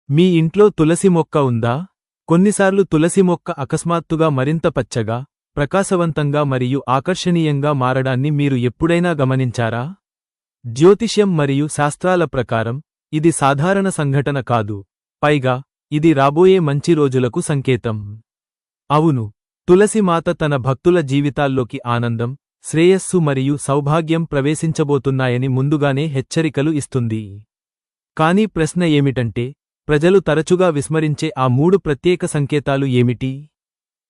మీ ఇంట్లో తులసి మొక్క ఉందా? కొన్నిసార్లు తులసి మొక్క అకస్మాత్తుగా మరింత పచ్చగా, ప్రకాశవంతంగా మరియు ఆకర్షణీయంగా మారడాన్ని మీరు ఎప్పుడైనా గమనించారా? జ్యోతిష్యం మరియు శాస్త్రాల ప్రకారం, ఇది సాధారణ సంఘటన కాదు. పైగా, ఇది రాబోయే మంచి రోజులకు సంకేతం. అవును, తులసి మాత తన భక్తుల జీవితాల్లోకి ఆనందం, శ్రేయస్సు మరియు సౌభాగ్యం ప్రవేశించబోతున్నాయని ముందుగానే హెచ్చరికలు ఇస్తుంది. కానీ ప్రశ్న ఏమిటంటే, ప్రజలు తరచుగా విస్మరించే ఆ 3 ప్రత్యేక సంకేతాలు ఏమిటి?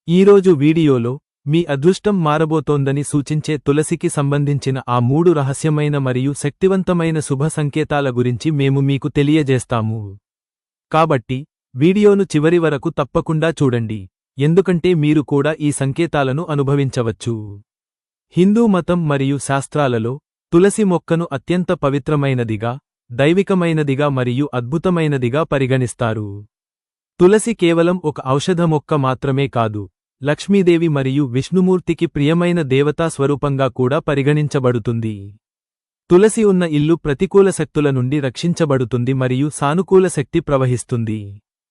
ఈరోజు వీడియోలో, మీ అదృష్టం మారబోతోందని సూచించే తులసికి సంబంధించిన ఆ 3 రహస్యమైన మరియు శక్తివంతమైన శుభ సంకేతాల గురించి మేము మీకు తెలియజేస్తాము. కాబట్టి, వీడియోను చివరి వరకు తప్పకుండా చూడండి, ఎందుకంటే మీరు కూడా ఈ సంకేతాలను అనుభవించవచ్చు. హిందూ మతం మరియు శాస్త్రాలలో, తులసి మొక్కను అత్యంత పవిత్రమైనదిగా, దైవికమైనదిగా మరియు అద్భుతమైనదిగా పరిగణిస్తారు. తులసి కేవలం ఒక ఔషధ మొక్క మాత్రమే కాదు, లక్ష్మీదేవి మరియు విష్ణుమూర్తికి ప్రియమైన దేవతా స్వరూపంగా కూడా పరిగణించబడుతుంది. తులసి ఉన్న ఇల్లు ప్రతికూల శక్తుల నుండి రక్షించబడుతుంది మరియు సానుకూల శక్తి ప్రవహిస్తుంది.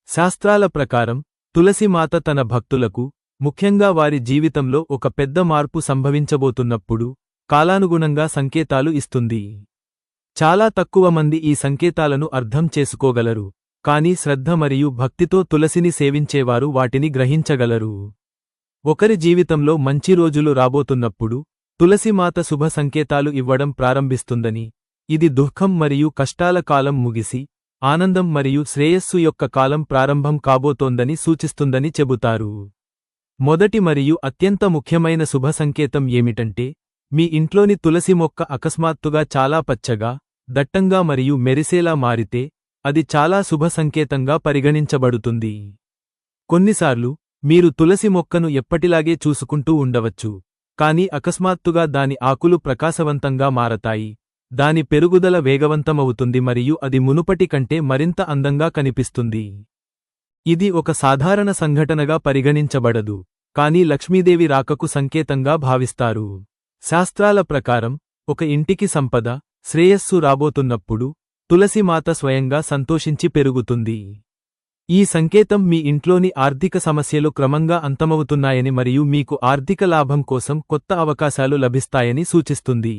శాస్త్రాల ప్రకారం, తులసి మాత తన భక్తులకు, ముఖ్యంగా వారి జీవితంలో ఒక పెద్ద మార్పు సంభవించబోతున్నప్పుడు, కాలానుగుణంగా సంకేతాలు ఇస్తుంది. చాలా తక్కువ మంది ఈ సంకేతాలను అర్థం చేసుకోగలరు, కానీ శ్రద్ధ మరియు భక్తితో తులసిని సేవించేవారు వాటిని గ్రహించగలరు. ఒకరి జీవితంలో మంచి రోజులు రాబోతున్నప్పుడు, తులసి మాత శుభ సంకేతాలు ఇవ్వడం ప్రారంభిస్తుందని, ఇది దుఃఖం మరియు కష్టాల కాలం ముగిసి, ఆనందం మరియు శ్రేయస్సు యొక్క కాలం ప్రారంభం కాబోతోందని సూచిస్తుందని చెబుతారు. మొదటి మరియు అత్యంత ముఖ్యమైన శుభ సంకేతం ఏమిటంటే, మీ ఇంట్లోని తులసి మొక్క అకస్మాత్తుగా చాలా పచ్చగా, దట్టంగా మరియు మెరిసేలా మారితే, అది చాలా శుభ సంకేతంగా పరిగణించబడుతుంది. కొన్నిసార్లు, మీరు తులసి మొక్కను ఎప్పటిలాగే చూసుకుంటూ ఉండవచ్చు, కానీ అకస్మాత్తుగా దాని ఆకులు ప్రకాశవంతంగా మారతాయి, దాని పెరుగుదల వేగవంతమవుతుంది మరియు అది మునుపటి కంటే మరింత అందంగా కనిపిస్తుంది. ఇది ఒక సాధారణ సంఘటనగా పరిగణించబడదు, కానీ లక్ష్మీదేవి రాకకు సంకేతంగా భావిస్తారు. శాస్త్రాల ప్రకారం, ఒక ఇంటికి సంపద, శ్రేయస్సు రాబోతున్నప్పుడు, తులసి మాత స్వయంగా సంతోషించి పెరుగుతుంది. ఈ సంకేతం మీ ఇంట్లోని ఆర్థిక సమస్యలు క్రమంగా అంతమవుతున్నాయని మరియు మీకు ఆర్థిక లాభం కోసం కొత్త అవకాశాలు లభిస్తాయని సూచిస్తుంది.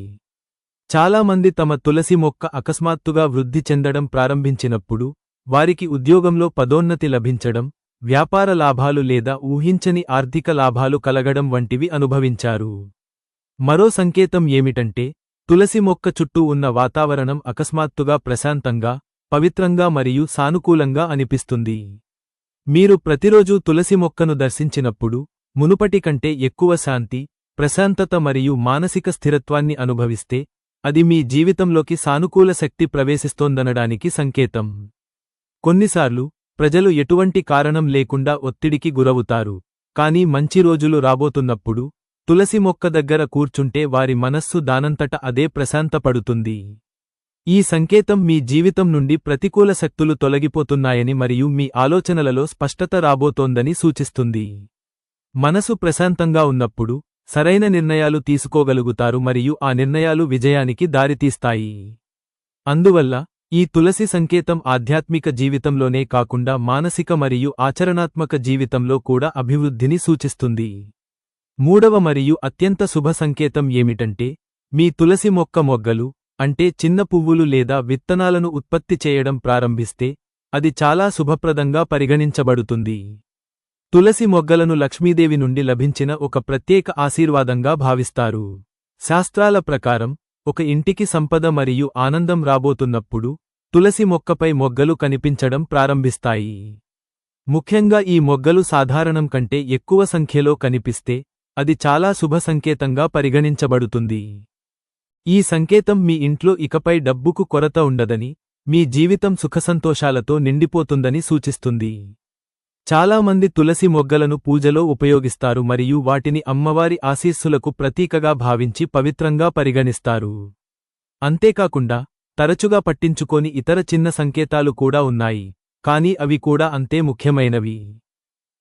చాలామంది తమ తులసి మొక్క అకస్మాత్తుగా వృద్ధి చెందడం ప్రారంభించినప్పుడు, వారికి ఉద్యోగంలో పదోన్నతి లభించడం, వ్యాపార లాభాలు లేదా ఊహించని ఆర్థిక లాభాలు కలగడం వంటివి అనుభవించారు. మరో సంకేతం ఏమిటంటే, తులసి మొక్క చుట్టూ ఉన్న వాతావరణం అకస్మాత్తుగా ప్రశాంతంగా, పవిత్రంగా మరియు సానుకూలంగా అనిపిస్తుంది. మీరు ప్రతిరోజూ తులసి మొక్కను దర్శించినప్పుడు, మునుపటి కంటే ఎక్కువ శాంతి, ప్రశాంతత మరియు మానసిక స్థిరత్వాన్ని అనుభవిస్తే, అది మీ జీవితంలోకి సానుకూల శక్తి ప్రవేశిస్తోందనడానికి సంకేతం. కొన్నిసార్లు, ప్రజలు ఎటువంటి కారణం లేకుండా ఒత్తిడికి గురవుతారు, కానీ మంచి రోజులు రాబోతున్నప్పుడు, తులసి మొక్క దగ్గర కూర్చుంటే వారి మనస్సు దానంతట అదే ప్రశాంతపడుతుంది. ఈ సంకేతం మీ జీవితం నుండి ప్రతికూల శక్తులు తొలగిపోతున్నాయని మరియు మీ ఆలోచనలలో స్పష్టత రాబోతోందని సూచిస్తుంది. మనసు ప్రశాంతంగా ఉన్నప్పుడు, సరైన నిర్ణయాలు తీసుకోగలుగుతారు మరియు ఆ నిర్ణయాలు విజయానికి దారితీస్తాయి. అందువల్ల, ఈ తులసి సంకేతం ఆధ్యాత్మిక జీవితంలోనే కాకుండా మానసిక మరియు ఆచరణాత్మక జీవితంలో కూడా అభివృద్ధిని సూచిస్తుంది. మూడవ మరియు అత్యంత శుభ సంకేతం ఏమిటంటే, మీ తులసి మొక్క మొగ్గలు, అంటే చిన్న పువ్వులు లేదా విత్తనాలను ఉత్పత్తి చేయడం ప్రారంభిస్తే, అది చాలా శుభప్రదంగా పరిగణించబడుతుంది. తులసి మొగ్గలను లక్ష్మీదేవి నుండి లభించిన ఒక ప్రత్యేక ఆశీర్వాదంగా భావిస్తారు. శాస్త్రాల ప్రకారం, ఒక ఇంటికి సంపద మరియు ఆనందం రాబోతున్నప్పుడు, తులసి మొక్కపై మొగ్గలు కనిపించడం ప్రారంభిస్తాయి. ముఖ్యంగా ఈ మొగ్గలు సాధారణం కంటే ఎక్కువ సంఖ్యలో కనిపిస్తే, అది చాలా శుభ సంకేతంగా పరిగణించబడుతుంది. ఈ సంకేతం మీ ఇంట్లో ఇకపై డబ్బుకు కొరత ఉండదని, మీ జీవితం సుఖసంతోషాలతో నిండిపోతుందని సూచిస్తుంది. చాలామంది తులసి మొగ్గలను పూజలో ఉపయోగిస్తారు మరియు వాటిని అమ్మవారి ఆశీస్సులకు ప్రతీకగా భావించి పవిత్రంగా పరిగణిస్తారు. అంతేకాకుండా, తరచుగా పట్టించుకోని ఇతర చిన్న సంకేతాలు కూడా ఉన్నాయి, కానీ అవి కూడా అంతే ముఖ్యమైనవి.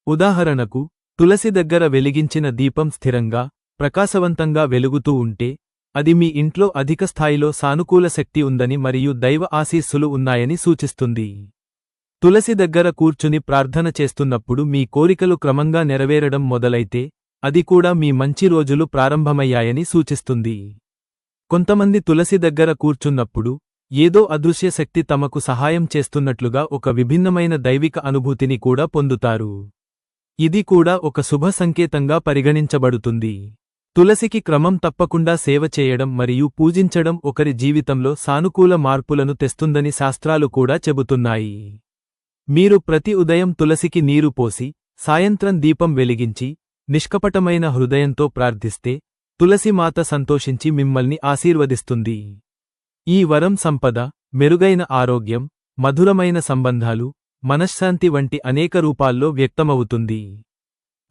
ఉదాహరణకు, తులసి దగ్గర వెలిగించిన దీపం స్థిరంగా, ప్రకాశవంతంగా వెలుగుతూ ఉంటే, అది మీ ఇంట్లో అధిక స్థాయిలో సానుకూల శక్తి ఉందని మరియు దైవ ఆశీస్సులు ఉన్నాయని సూచిస్తుంది. తులసి దగ్గర కూర్చుని ప్రార్థన చేస్తున్నప్పుడు మీ కోరికలు క్రమంగా నెరవేరడం మొదలైతే అది కూడా మీ మంచి రోజులు ప్రారంభమయ్యాయని సూచిస్తుంది. కొంతమంది తులసి దగ్గర కూర్చున్నప్పుడు ఏదో అదృశ్య శక్తి తమకు సహాయం చేస్తున్నట్లుగా ఒక విభిన్నమైన దైవిక అనుభూతిని కూడా పొందుతారు. ఇది కూడా ఒక శుభ సంకేతంగా పరిగణించబడుతుంది. తులసికి క్రమం తప్పకుండా సేవ చేయడం మరియు పూజించడం ఒకరి జీవితంలో సానుకూల మార్పులను తెస్తుందని శాస్త్రాలు కూడా చెబుతున్నాయి. మీరు ప్రతి ఉదయం తులసికి నీరు పోసి సాయంత్రం దీపం వెలిగించి నిష్కపటమైన హృదయంతో ప్రార్థిస్తే తులసి మాత సంతోషించి మిమ్మల్ని ఆశీర్వదిస్తుంది. ఈ వరం సంపద, మెరుగైన ఆరోగ్యం, మధురమైన సంబంధాలు, మనశ్శాంతి వంటి అనేక రూపాల్లో వ్యక్తమవుతుంది.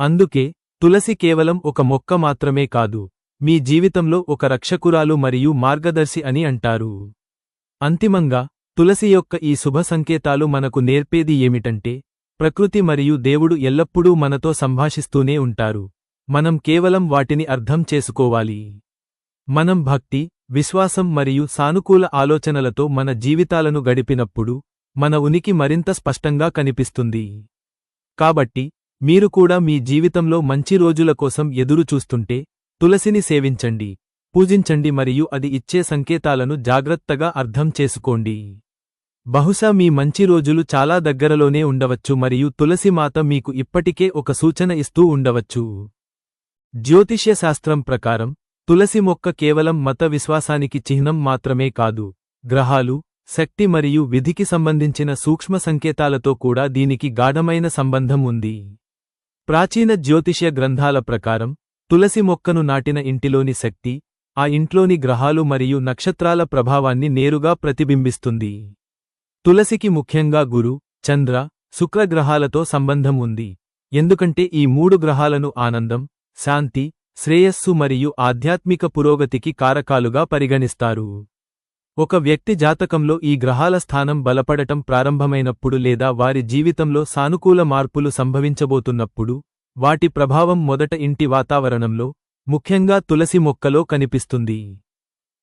అందుకే తులసి కేవలం ఒక మొక్క మాత్రమే కాదు, మీ జీవితంలో ఒక రక్షకురాలు మరియు మార్గదర్శి అని అంటారు. అంతిమంగా తులసి యొక్క ఈ శుభ సంకేతాలు మనకు నేర్పేది ఏమిటంటే, ప్రకృతి మరియు దేవుడు ఎల్లప్పుడూ మనతో సంభాషిస్తూనే ఉంటారు. మనం కేవలం వాటిని అర్థం చేసుకోవాలి. మనం భక్తి, విశ్వాసం మరియు సానుకూల ఆలోచనలతో మన జీవితాలను గడిపినప్పుడు మన ఉనికి మరింత స్పష్టంగా కనిపిస్తుంది. కాబట్టి మీరు కూడా మీ జీవితంలో మంచి రోజుల కోసం ఎదురు చూస్తుంటే తులసిని సేవించండి, పూజించండి మరియు అది ఇచ్చే సంకేతాలను జాగ్రత్తగా అర్థం చేసుకోండి. బహుశా మీ మంచి రోజులు చాలా దగ్గరలోనే ఉండవచ్చు మరియు తులసి మాత మీకు ఇప్పటికే ఒక సూచన ఇస్తూ ఉండవచ్చు. జ్యోతిష్య శాస్త్రం ప్రకారం తులసి మొక్క కేవలం మత విశ్వాసానికి చిహ్నం మాత్రమే కాదు, గ్రహాలు, శక్తి మరియు విధికి సంబంధించిన సూక్ష్మ సంకేతాలతో కూడా దీనికి గాఢమైన సంబంధం ఉంది. ప్రాచీన జ్యోతిష్య గ్రంథాల ప్రకారం తులసి మొక్కను నాటిన ఇంటిలోని శక్తి ఆ ఇంట్లోని గ్రహాలు మరియు నక్షత్రాల ప్రభావాన్ని నేరుగా ప్రతిబింబిస్తుంది. తులసికి ముఖ్యంగా గురు, చంద్ర, శుక్ర గ్రహాలతో సంబంధం ఉంది, ఎందుకంటే ఈ మూడు గ్రహాలను ఆనందం, శాంతి, శ్రేయస్సు మరియు ఆధ్యాత్మిక పురోగతికి కారకాలుగా పరిగణిస్తారు. ఒక వ్యక్తి జాతకంలో ఈ గ్రహాల స్థానం బలపడటం ప్రారంభమైనప్పుడు లేదా వారి జీవితంలో సానుకూల మార్పులు సంభవించబోతున్నప్పుడు వాటి ప్రభావం మొదట ఇంటి వాతావరణంలో, ముఖ్యంగా తులసి మొక్కలో కనిపిస్తుంది.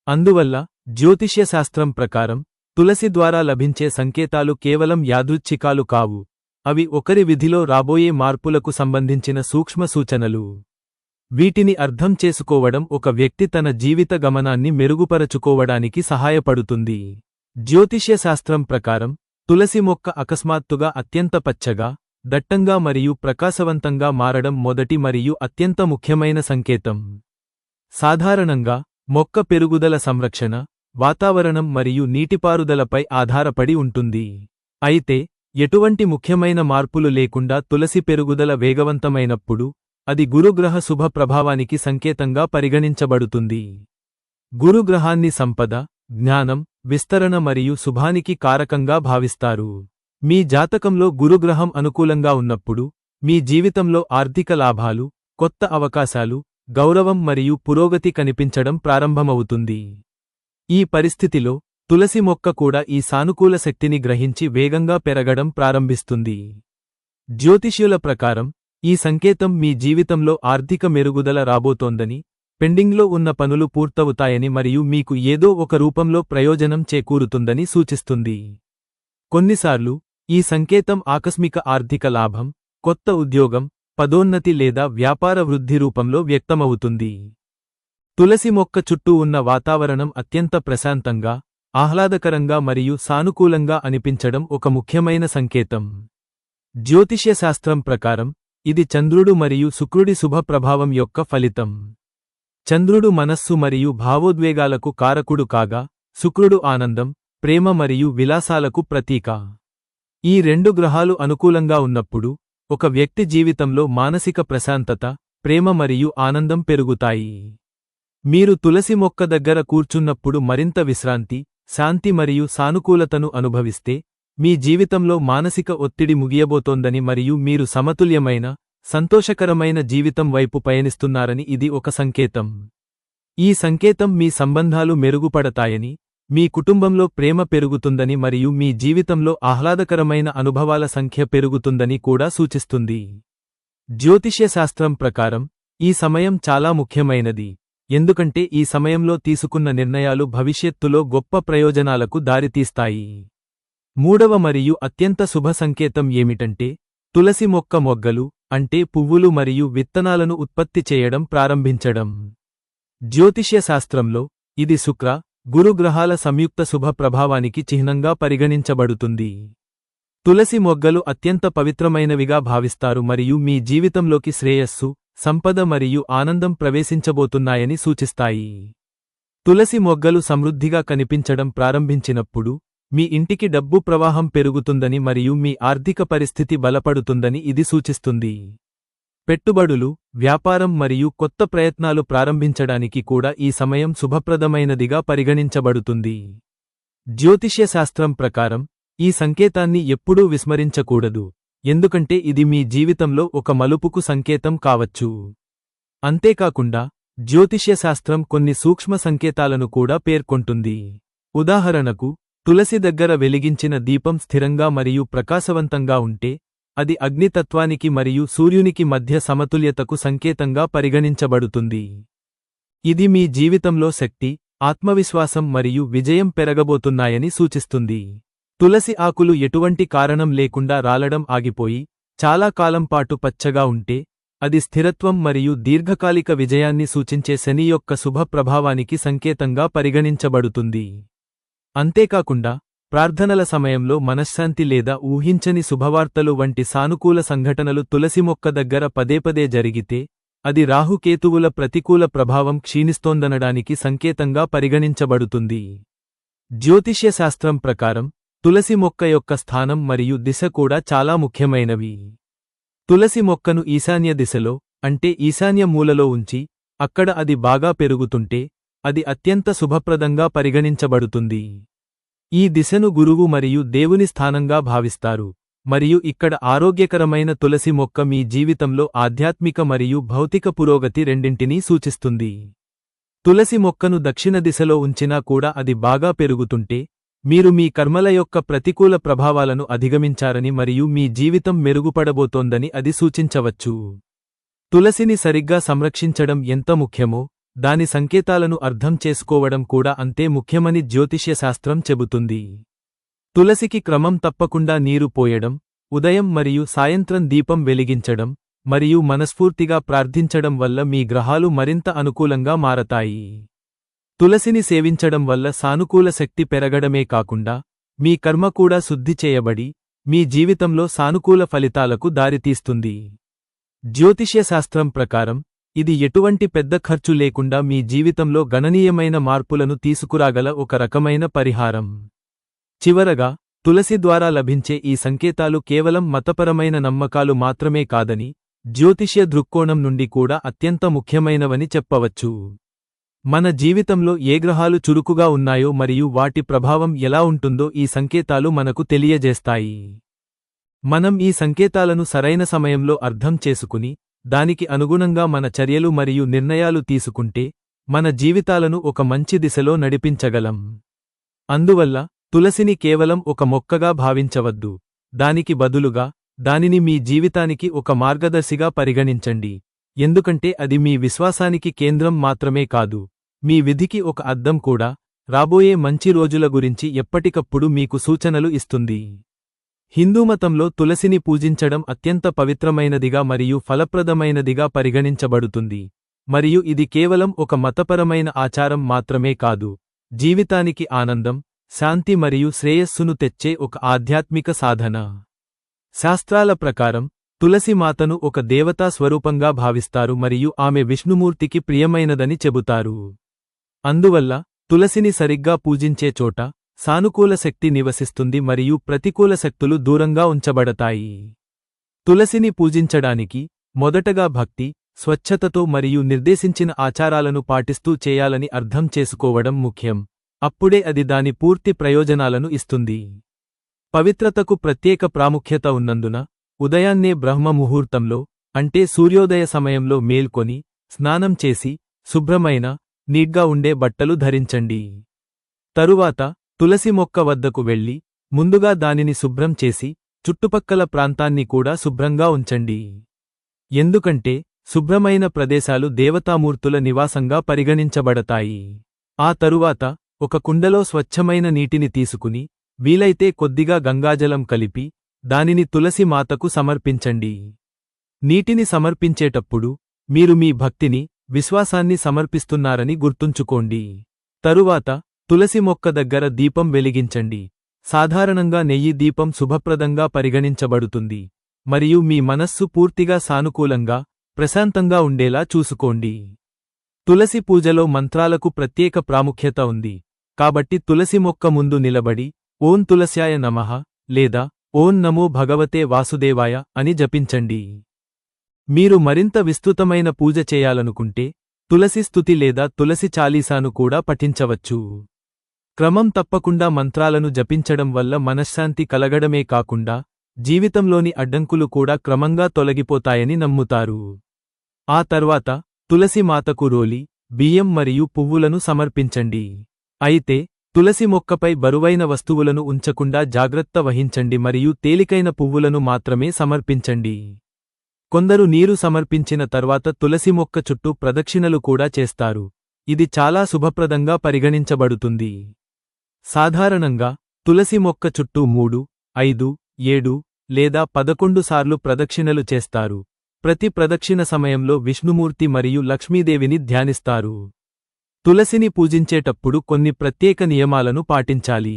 అందువల్ల జ్యోతిష్య శాస్త్రం ప్రకారం తులసి ద్వారా లభించే సంకేతాలు కేవలం యాదృచ్ఛికాలు కావు, అవి ఒకరి విధిలో రాబోయే మార్పులకు సంబంధించిన సూక్ష్మ సూచనలు. వీటిని అర్థం చేసుకోవడం ఒక వ్యక్తి తన జీవిత గమనాన్ని మెరుగుపరచుకోవడానికి సహాయపడుతుంది. జ్యోతిష్య శాస్త్రం ప్రకారం తులసి మొక్క అకస్మాత్తుగా అత్యంత పచ్చగా, దట్టంగా మరియు ప్రకాశవంతంగా మారడం మొదటి మరియు అత్యంత ముఖ్యమైన సంకేతం. సాధారణంగా మొక్క పెరుగుదల సంరక్షణ, వాతావరణం మరియు నీటిపారుదలపై ఆధారపడి ఉంటుంది. అయితే ఎటువంటి ముఖ్యమైన మార్పులు లేకుండా తులసి పెరుగుదల వేగవంతమైనప్పుడు అది గురుగ్రహ శుభ ప్రభావానికి సంకేతంగా పరిగణించబడుతుంది. గురుగ్రహాన్ని సంపద, జ్ఞానం, విస్తరణ మరియు శుభానికి కారకంగా భావిస్తారు. మీ జాతకంలో గురుగ్రహం అనుకూలంగా ఉన్నప్పుడు మీ జీవితంలో ఆర్థిక లాభాలు, కొత్త అవకాశాలు, గౌరవం మరియు పురోగతి కనిపించడం ప్రారంభమవుతుంది. ఈ పరిస్థితిలో తులసి మొక్క కూడా ఈ సానుకూల శక్తిని గ్రహించి వేగంగా పెరగడం ప్రారంభిస్తుంది. జ్యోతిష్యుల ప్రకారం ఈ సంకేతం మీ జీవితంలో ఆర్థిక మెరుగుదల రాబోతోందని, పెండింగ్లో ఉన్న పనులు పూర్తవుతాయని మరియు మీకు ఏదో ఒక రూపంలో ప్రయోజనం చేకూరుతుందని సూచిస్తుంది. కొన్నిసార్లు ఈ సంకేతం ఆకస్మిక ఆర్థిక లాభం, కొత్త ఉద్యోగం, పదోన్నతి లేదా వ్యాపార వృద్ధి రూపంలో వ్యక్తమవుతుంది. తులసి మొక్క చుట్టూ ఉన్న వాతావరణం అత్యంత ప్రశాంతంగా, ఆహ్లాదకరంగా మరియు సానుకూలంగా అనిపించడం ఒక ముఖ్యమైన సంకేతం. జ్యోతిష్య శాస్త్రం ప్రకారం ఇది చంద్రుడు మరియు శుక్రుడి శుభ ప్రభావం యొక్క ఫలితం. చంద్రుడు మనస్సు మరియు భావోద్వేగాలకు కారకుడు కాగా, శుక్రుడు ఆనందం, ప్రేమ మరియు విలాసాలకు ప్రతీక. ఈ రెండు గ్రహాలు అనుకూలంగా ఉన్నప్పుడు ఒక వ్యక్తి జీవితంలో మానసిక ప్రశాంతత, ప్రేమ మరియు ఆనందం పెరుగుతాయి. మీరు తులసి మొక్క దగ్గర కూర్చున్నప్పుడు మరింత విశ్రాంతి, శాంతి మరియు సానుకూలతను అనుభవిస్తే మీ జీవితంలో మానసిక ఒత్తిడి ముగియబోతోందని మరియు మీరు సమతుల్యమైన, సంతోషకరమైన జీవితం వైపు పయనిస్తున్నారని ఇది ఒక సంకేతం. ఈ సంకేతం మీ సంబంధాలు మెరుగుపడతాయని, మీ కుటుంబంలో ప్రేమ పెరుగుతుందని మరియు మీ జీవితంలో ఆహ్లాదకరమైన అనుభవాల సంఖ్య పెరుగుతుందని కూడా సూచిస్తుంది. జ్యోతిష్య శాస్త్రం ప్రకారం ఈ సమయం చాలా ముఖ్యమైనది, ఎందుకంటే ఈ సమయంలో తీసుకున్న నిర్ణయాలు భవిష్యత్తులో గొప్ప ప్రయోజనాలకు దారితీస్తాయి. మూడవ మరియు అత్యంత శుభ సంకేతం ఏమిటంటే తులసి మొక్క మొగ్గలు అంటే పువ్వులు మరియు విత్తనాలను ఉత్పత్తి చేయడం ప్రారంభించడం. జ్యోతిష్య శాస్త్రంలో ఇది శుక్ర, గురు గ్రహాల సంయుక్త శుభ ప్రభావానికి చిహ్నంగా పరిగణించబడుతుంది. తులసి మొగ్గలు అత్యంత పవిత్రమైనవిగా భావిస్తారు మరియు మీ జీవితంలోకి శ్రేయస్సు, సంపద మరియు ఆనందం ప్రవేశించబోతున్నాయని సూచిస్తాయి. తులసి మొగ్గలు సమృద్ధిగా కనిపించడం ప్రారంభించినప్పుడు మీ ఇంటికి డబ్బు ప్రవాహం పెరుగుతుందని మరియు మీ ఆర్థిక పరిస్థితి బలపడుతుందని ఇది సూచిస్తుంది. పెట్టుబడులు, వ్యాపారం మరియు కొత్త ప్రయత్నాలు ప్రారంభించడానికి కూడా ఈ సమయం శుభప్రదమైనదిగా పరిగణించబడుతుంది. జ్యోతిష్య శాస్త్రం ప్రకారం ఈ సంకేతాన్ని ఎప్పుడూ విస్మరించకూడదు, ఎందుకంటే ఇది మీ జీవితంలో ఒక మలుపుకు సంకేతం కావచ్చు. అంతేకాకుండా జ్యోతిష్య శాస్త్రం కొన్ని సూక్ష్మ సంకేతాలను కూడా పేర్కొంటుంది. ఉదాహరణకు, తులసి దగ్గర వెలిగించిన దీపం స్థిరంగా మరియు ప్రకాశవంతంగా ఉంటే అది అగ్నితత్వానికి మరియు సూర్యునికి మధ్య సమతుల్యతకు సంకేతంగా పరిగణించబడుతుంది. ఇది మీ జీవితంలో శక్తి, ఆత్మవిశ్వాసం మరియు విజయం పెరగబోతున్నాయని సూచిస్తుంది. తులసి ఆకులు ఎటువంటి కారణం లేకుండా రాలడం ఆగిపోయి చాలా కాలం పాటు పచ్చగా ఉంటే అది స్థిరత్వం మరియు దీర్ఘకాలిక విజయాన్ని సూచించే శని యొక్క శుభ ప్రభావానికి సంకేతంగా పరిగణించబడుతుంది. అంతేకాకుండా ప్రార్థనల సమయంలో మనశ్శాంతి లేదా ఊహించని శుభవార్తలు వంటి సానుకూల సంఘటనలు తులసి మొక్క దగ్గర పదేపదే జరిగితే అది రాహుకేతువుల ప్రతికూల ప్రభావం క్షీణిస్తోందనడానికి సంకేతంగా పరిగణించబడుతుంది. జ్యోతిష్య శాస్త్రం ప్రకారం తులసి మొక్క యొక్క స్థానం మరియు దిశ కూడా చాలా ముఖ్యమైనవి. తులసి మొక్కను ఈశాన్య దిశలో, అంటే ఈశాన్య మూలలో ఉంచి అక్కడ అది బాగా పెరుగుతుంటే అది అత్యంత శుభప్రదంగా పరిగణించబడుతుంది. ఈ దిశను గురువు మరియు దేవుని స్థానంగా భావిస్తారు, మరియు ఇక్కడ ఆరోగ్యకరమైన తులసి మొక్క మీ జీవితంలో ఆధ్యాత్మిక మరియు భౌతిక పురోగతి రెండింటినీ సూచిస్తుంది. తులసి మొక్కను దక్షిణ దిశలో ఉంచినా కూడా అది బాగా పెరుగుతుంటే మీరు మీ కర్మల యొక్క ప్రతికూల ప్రభావాలను అధిగమించారని మరియు మీ జీవితం మెరుగుపడబోతోందని అది సూచించవచ్చు. తులసిని సరిగ్గా సంరక్షించడం ఎంత ముఖ్యమో దాని సంకేతాలను అర్థం చేసుకోవడం కూడా అంతే ముఖ్యమని జ్యోతిష్య శాస్త్రం చెబుతుంది. తులసికి క్రమం తప్పకుండా నీరు పోయడం, ఉదయం మరియు సాయంత్రం దీపం వెలిగించడం, మరియు మనస్ఫూర్తిగా ప్రార్థించడం వల్ల మీ గ్రహాలు మరింత అనుకూలంగా మారతాయి. తులసిని సేవించడం వల్ల సానుకూల శక్తి పెరగడమే కాకుండా మీ కర్మ కూడా శుద్ధి చేయబడి మీ జీవితంలో సానుకూల ఫలితాలకు దారితీస్తుంది. జ్యోతిష్య శాస్త్రం ప్రకారం ఇది ఎటువంటి పెద్ద ఖర్చు లేకుండా మీ జీవితంలో గణనీయమైన మార్పులను తీసుకురాగల ఒక రకమైన పరిహారం. చివరగా, తులసి ద్వారా లభించే ఈ సంకేతాలు కేవలం మతపరమైన నమ్మకాలు మాత్రమే కాదని జ్యోతిష్య దృక్కోణం నుండి కూడా అత్యంత ముఖ్యమైనవని చెప్పవచ్చు. మన జీవితంలో ఏ గ్రహాలు చురుకుగా ఉన్నాయో మరియు వాటి ప్రభావం ఎలా ఉంటుందో ఈ సంకేతాలు మనకు తెలియజేస్తాయి. మనం ఈ సంకేతాలను సరైన సమయంలో అర్థం చేసుకుని దానికి అనుగుణంగా మన చర్యలు మరియు నిర్ణయాలు తీసుకుంటే మన జీవితాలను ఒక మంచి దిశలో నడిపించగలం. అందువల్ల తులసిని కేవలం ఒక మొక్కగా భావించవద్దు, దానికి బదులుగా దానిని మీ జీవితానికి ఒక మార్గదర్శిగా పరిగణించండి, ఎందుకంటే అది మీ విశ్వాసానికి కేంద్రం మాత్రమే కాదు, మీ విధికి ఒక అద్దం కూడా. రాబోయే మంచి రోజుల గురించి ఎప్పటికప్పుడు మీకు సూచనలు ఇస్తుంది. హిందూమతంలో తులసిని పూజించడం అత్యంత పవిత్రమైనదిగా మరియు ఫలప్రదమైనదిగా పరిగణించబడుతుంది, మరియు ఇది కేవలం ఒక మతపరమైన ఆచారం మాత్రమే కాదు, జీవితానికి ఆనందం, శాంతి మరియు శ్రేయస్సును తెచ్చే ఒక ఆధ్యాత్మిక సాధన. శాస్త్రాల ప్రకారం తులసి మాతను ఒక దేవతా స్వరూపంగా భావిస్తారు మరియు ఆమె విష్ణుమూర్తికి ప్రియమైనదని చెబుతారు. అందువల్ల తులసిని సరిగ్గా పూజించే చోట సానుకూల శక్తి నివసిస్తుంది మరియు ప్రతికూల శక్తులు దూరంగా ఉంచబడతాయి. తులసిని పూజించడానికి మొదటగా భక్తి, స్వచ్ఛతతో మరియు నిర్దేశించిన ఆచారాలను పాటిస్తూ చేయాలని అర్థం చేసుకోవడం ముఖ్యం, అప్పుడే అది దాని పూర్తి ప్రయోజనాలను ఇస్తుంది. పవిత్రతకు ప్రత్యేక ప్రాముఖ్యత ఉన్నందున ఉదయాన్నే బ్రహ్మ ముహూర్తంలో, అంటే సూర్యోదయ సమయంలో మేల్కొని స్నానం చేసి శుభ్రమైన, నీట్గా ఉండే బట్టలు ధరించండి. తరువాత తులసి మొక్క వద్దకు వెళ్లి ముందుగా దానిని శుభ్రం చేసి చుట్టుపక్కల ప్రాంతాన్ని కూడా శుభ్రంగా ఉంచండి, ఎందుకంటే శుభ్రమైన ప్రదేశాలు దేవతామూర్తుల నివాసంగా పరిగణించబడతాయి. ఆ తరువాత ఒక కుండలో స్వచ్ఛమైన నీటిని తీసుకుని వీలైతే కొద్దిగా గంగాజలం కలిపి దానిని తులసి మాతకు సమర్పించండి. నీటిని సమర్పించేటప్పుడు మీరు మీ భక్తిని, విశ్వాసాన్ని సమర్పిస్తున్నారని గుర్తుంచుకోండి. తరువాత తులసి మొక్క దగ్గర దీపం వెలిగించండి. సాధారణంగా నెయ్యి దీపం శుభప్రదంగా పరిగణించబడుతుంది మరియు మీ మనస్సు పూర్తిగా సానుకూలంగా, ప్రశాంతంగా ఉండేలా చూసుకోండి. తులసి పూజలో మంత్రాలకు ప్రత్యేక ప్రాముఖ్యత ఉంది. కాబట్టి తులసి మొక్క ముందు నిలబడి ఓం తులస్యాయ నమః లేదా ఓం నమో భగవతే వాసుదేవాయ అని జపించండి. మీరు మరింత విస్తృతమైన పూజ చేయాలనుకుంటే తులసి స్తుతి లేదా తులసి చాలీసాను కూడా పఠించవచ్చు. క్రమం తప్పకుండా మంత్రాలను జపించడం వల్ల మనశ్శాంతి కలగడమే కాకుండా జీవితంలోని అడ్డంకులు కూడా క్రమంగా తొలగిపోతాయని నమ్ముతారు. ఆ తర్వాత తులసి మాతకు రోలి, బియ్యం మరియు పువ్వులను సమర్పించండి. అయితే తులసి మొక్కపై బరువైన వస్తువులను ఉంచకుండా జాగ్రత్త వహించండి మరియు తేలికైన పువ్వులను మాత్రమే సమర్పించండి. కొందరు నీరు సమర్పించిన తర్వాత తులసి మొక్క చుట్టూ ప్రదక్షిణలు కూడా చేస్తారు. ఇది చాలా శుభప్రదంగా పరిగణించబడుతుంది. సాధారణంగా తులసి మొక్క చుట్టూ 3, 5, 7 లేదా 11 సార్లు ప్రదక్షిణలు చేస్తారు. ప్రతి ప్రదక్షిణ సమయంలో విష్ణుమూర్తి మరియు లక్ష్మీదేవిని ధ్యానిస్తారు. తులసిని పూజించేటప్పుడు కొన్ని ప్రత్యేక నియమాలను పాటించాలి.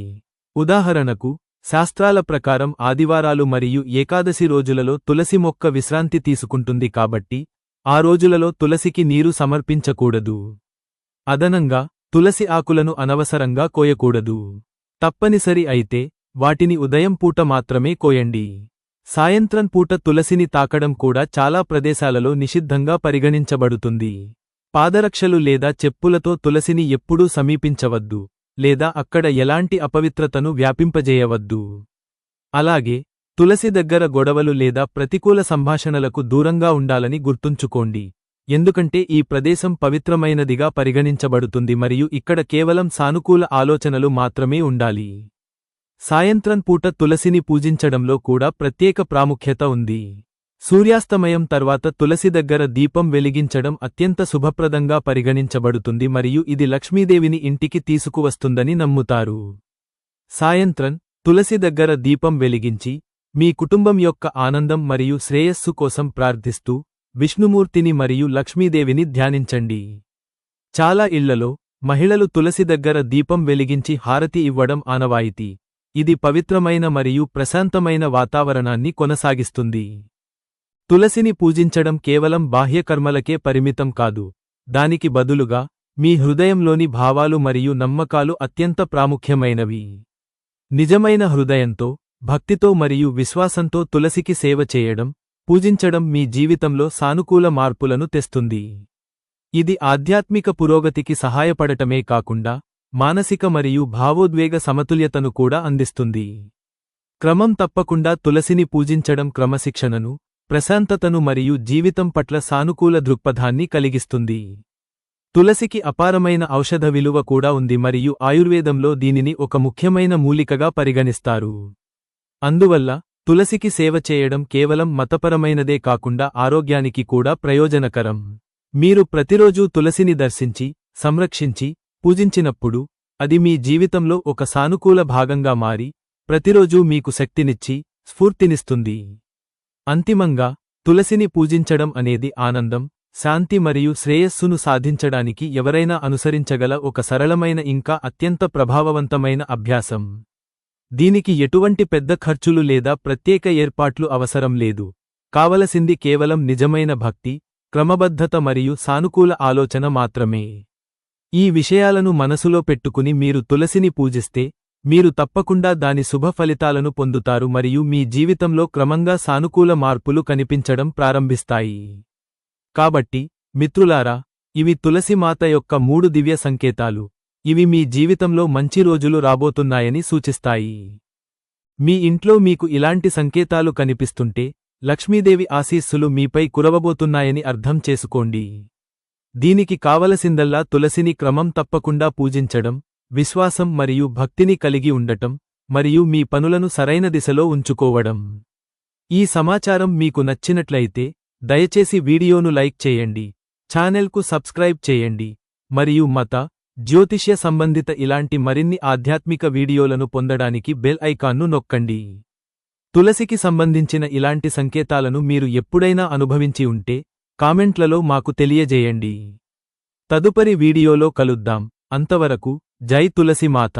ఉదాహరణకు, శాస్త్రాల ప్రకారం ఆదివారాలు మరియు ఏకాదశి రోజులలో తులసి మొక్క విశ్రాంతి తీసుకుంటుంది కాబట్టి ఆ రోజులలో తులసికి నీరు సమర్పించకూడదు. అదనంగా తులసి ఆకులను అనవసరంగా కోయకూడదు. తప్పనిసరి అయితే వాటిని ఉదయం పూట మాత్రమే కోయండి. సాయంత్రం పూట తులసిని తాకడం కూడా చాలా ప్రదేశాలలో నిషిద్ధంగా పరిగణించబడుతుంది. పాదరక్షలు లేదా చెప్పులతో తులసిని ఎప్పుడూ సమీపించవద్దు లేదా అక్కడ ఎలాంటి అపవిత్రతను వ్యాపింపజేయవద్దు. అలాగే తులసి దగ్గర గొడవలు లేదా ప్రతికూల సంభాషణలకు దూరంగా ఉండాలని గుర్తుంచుకోండి. ఎందుకంటే ఈ ప్రదేశం పవిత్రమైనదిగా పరిగణించబడుతుంది మరియు ఇక్కడ కేవలం సానుకూల ఆలోచనలు మాత్రమే ఉండాలి. సాయంత్రం పూట తులసిని పూజించడంలో కూడా ప్రత్యేక ప్రాముఖ్యత ఉంది. సూర్యాస్తమయం తర్వాత తులసి దగ్గర దీపం వెలిగించడం అత్యంత శుభప్రదంగా పరిగణించబడుతుంది మరియు ఇది లక్ష్మీదేవిని ఇంటికి తీసుకువస్తుందని నమ్ముతారు. సాయంత్రం తులసి దగ్గర దీపం వెలిగించి మీ కుటుంబం యొక్క ఆనందం మరియు శ్రేయస్సు కోసం ప్రార్థిస్తూ విష్ణుమూర్తిని మరియు లక్ష్మీదేవిని ధ్యానించండి. చాలా ఇళ్లలో మహిళలు తులసి దగ్గర దీపం వెలిగించి హారతి ఇవ్వడం ఆనవాయితీ. ఇది పవిత్రమైన మరియు ప్రశాంతమైన వాతావరణాన్ని కొనసాగిస్తుంది. తులసిని పూజించడం కేవలం బాహ్యకర్మలకే పరిమితం కాదు. దానికి బదులుగా మీ హృదయంలోని భావాలు మరియు నమ్మకాలు అత్యంత ప్రాముఖ్యమైనవి. నిజమైన హృదయంతో, భక్తితో మరియు విశ్వాసంతో తులసికి సేవ చేయడం, పూజించడం మీ జీవితంలో సానుకూల మార్పులను తెస్తుంది. ఇది ఆధ్యాత్మిక పురోగతికి సహాయపడటమే కాకుండా మానసిక మరియు భావోద్వేగ సమతుల్యతను కూడా అందిస్తుంది. క్రమం తప్పకుండా తులసిని పూజించడం క్రమశిక్షణను, ప్రశాంతతను మరియు జీవితం పట్ల సానుకూల దృక్పథాన్ని కలిగిస్తుంది. తులసికి అపారమైన ఔషధ విలువ కూడా ఉంది మరియు ఆయుర్వేదంలో దీనిని ఒక ముఖ్యమైన మూలికగా పరిగణిస్తారు. అందువల్ల తులసికి సేవ చేయడం కేవలం మతపరమైనదే కాకుండా ఆరోగ్యానికి కూడా ప్రయోజనకరం. మీరు ప్రతిరోజూ తులసిని దర్శించి, సంరక్షించి, పూజించినప్పుడు అది మీ జీవితంలో ఒక సానుకూల భాగంగా మారి ప్రతిరోజూ మీకు శక్తినిచ్చి, స్ఫూర్తినిస్తుంది. అంతిమంగా తులసిని పూజించడం అనేది ఆనందం, శాంతి మరియు శ్రేయస్సును సాధించడానికి ఎవరైనా అనుసరించగల ఒక సరళమైన ఇంకా అత్యంత ప్రభావవంతమైన అభ్యాసం. దీనికి ఎటువంటి పెద్ద ఖర్చులు లేదా ప్రత్యేక ఏర్పాట్లు అవసరం లేదు. కావలసింది కేవలం నిజమైన భక్తి, క్రమబద్ధత మరియు సానుకూల ఆలోచన మాత్రమే. ఈ విషయాలను మనసులో పెట్టుకుని మీరు తులసిని పూజిస్తే మీరు తప్పకుండా దాని శుభ ఫలితాలను పొందుతారు మరియు మీ జీవితంలో క్రమంగా సానుకూల మార్పులు కనిపించడం ప్రారంభిస్తాయి. కాబట్టి మిత్రులారా, ఇవి తులసి మాత యొక్క 3 దివ్య సంకేతాలు. ఇవి మీ జీవితంలో మంచి రోజులు రాబోతున్నాయని సూచిస్తాయి. మీ ఇంట్లో మీకు ఇలాంటి సంకేతాలు కనిపిస్తుంటే లక్ష్మీదేవి ఆశీస్సులు మీపై కురవబోతున్నాయని అర్థం చేసుకోండి. దీనికి కావలసిందల్లా తులసిని క్రమం తప్పకుండా పూజించడం, విశ్వాసం మరియు భక్తిని కలిగి ఉండటం, మరియు మీ పనులను సరైన దిశలో ఉంచుకోవడం. ఈ సమాచారం మీకు నచ్చినట్లయితే దయచేసి వీడియోను లైక్ చేయండి, ఛానెల్కు సబ్స్క్రైబ్ చేయండి మరియు మత, జ్యోతిష్య సంబంధిత ఇలాంటి మరిన్ని ఆధ్యాత్మిక వీడియోలను పొందడానికి బెల్ ఐకాన్ను నొక్కండి. తులసికి సంబంధించిన ఇలాంటి సంకేతాలను మీరు ఎప్పుడైనా అనుభవించి ఉంటే కామెంట్లలో మాకు తెలియజేయండి. తదుపరి వీడియోలో కలుద్దాం. అంతవరకు జై తులసి మాత.